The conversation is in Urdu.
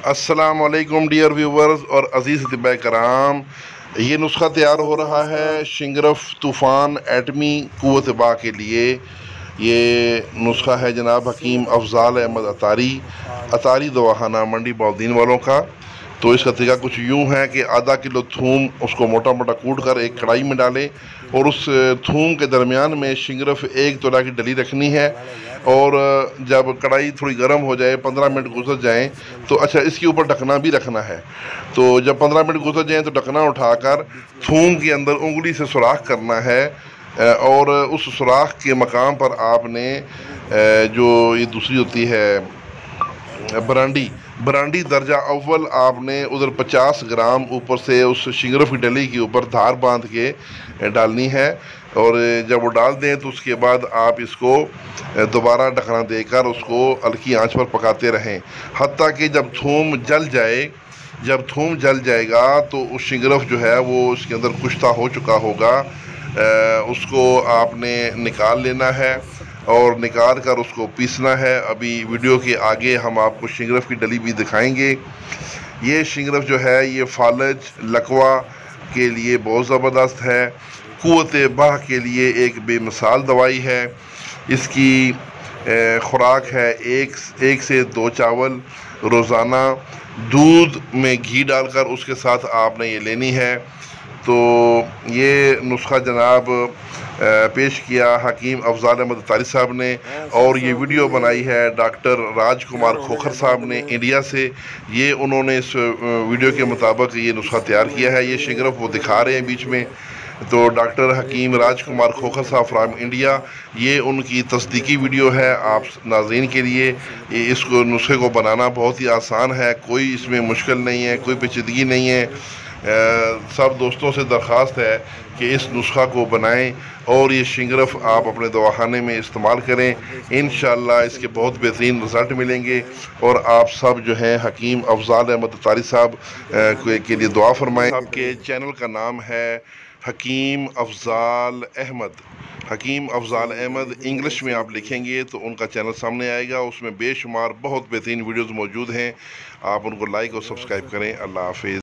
السلام علیکم ڈیئر ویورز اور عزیز طباء کرام، یہ نسخہ تیار ہو رہا ہے شنگرف طوفان ایٹمی قوت باء کے لیے۔ یہ نسخہ ہے جناب حکیم افضال احمد اطاری دواخانہ منڈی بہاؤالدین والوں کا۔ تو اس کا طریقہ کچھ یوں ہے کہ آدھا کلو تھوم اس کو موٹا موٹا کوٹ کر ایک کڑھائی میں ڈالیں، اور اس تھوم کے درمیان میں شنگرف 1 تولا کی ڈلی رکھنی ہے، اور جب کڑھائی تھوڑی گرم ہو جائے، 15 منٹ گزر جائیں تو اچھا اس کے اوپر ڈھکنا بھی رکھنا ہے۔ تو جب 15 منٹ گزر جائیں تو ڈھکنا اٹھا کر تھوم کے اندر انگلی سے سوراخ کرنا ہے، اور اس سوراخ کے مقام پر آپ نے جو یہ دوسری ہوتی ہے برانڈی درجہ اول، آپ نے ادھر 50 گرام اوپر سے اس شنگرف کی ڈلی کے اوپر دھار باندھ کے ڈالنی ہے، اور جب وہ ڈال دیں تو اس کے بعد آپ اس کو دوبارہ ڈھکنا دے کر اس کو ہلکی آنچ پر پکاتے رہیں، حتیٰ کہ جب تھوم جل جائے گا تو اس شنگرف جو ہے وہ اس کے اندر کشتہ ہو چکا ہوگا، اس کو آپ نے نکال لینا ہے اور نکال کر اس کو پیسنا ہے۔ ابھی ویڈیو کے آگے ہم آپ کو شنگرف کی ڈلی بھی دکھائیں گے۔ یہ شنگرف جو ہے یہ فالج لکوہ کے لیے بہت زبردست ہے، قوت باء کے لیے ایک بے مثال دوائی ہے۔ اس کی خوراک ہے 1 سے 2 چاول روزانہ دودھ میں گھی ڈال کر اس کے ساتھ آپ نے یہ لینی ہے۔ تو یہ نسخہ جناب پیش کیا حکیم افضال احمد اطاری صاحب نے، اور یہ ویڈیو بنائی ہے ڈاکٹر راج کمار کھوکھر صاحب نے انڈیا سے۔ انہوں نے اس ویڈیو کے مطابق یہ نسخہ تیار کیا ہے۔ یہ شنگرف وہ دکھا رہے ہیں بیچ میں، تو ڈاکٹر حکیم راج کمار کھوکھر صاحب فرام انڈیا، یہ ان کی تصدیقی ویڈیو ہے آپ ناظرین کے لیے۔ اس کو نسخے کو بنانا بہت ہی آسان ہے، کوئی اس میں مشکل نہیں ہے، کوئی پیچیدگی نہیں ہے۔ سب دوستوں سے درخواست ہے کہ اس نسخہ کو بنائیں اور یہ شنگرف آپ اپنے دواخانے میں استعمال کریں، انشاءاللہ اس کے بہت بہترین رزلٹ ملیں گے، اور آپ سب جو ہیں حکیم افضال احمد اطاری صاحب کے لیے دعا فرمائیں۔ آپ کے چینل کا نام ہے حکیم افضال احمد، انگلش میں آپ لکھیں گے تو ان کا چینل سامنے آئے گا، اس میں بے شمار بہت بہترین ویڈیوز موجود ہیں، آپ ان کو لائک اور سبسکرائب کریں۔ اللہ حافظ۔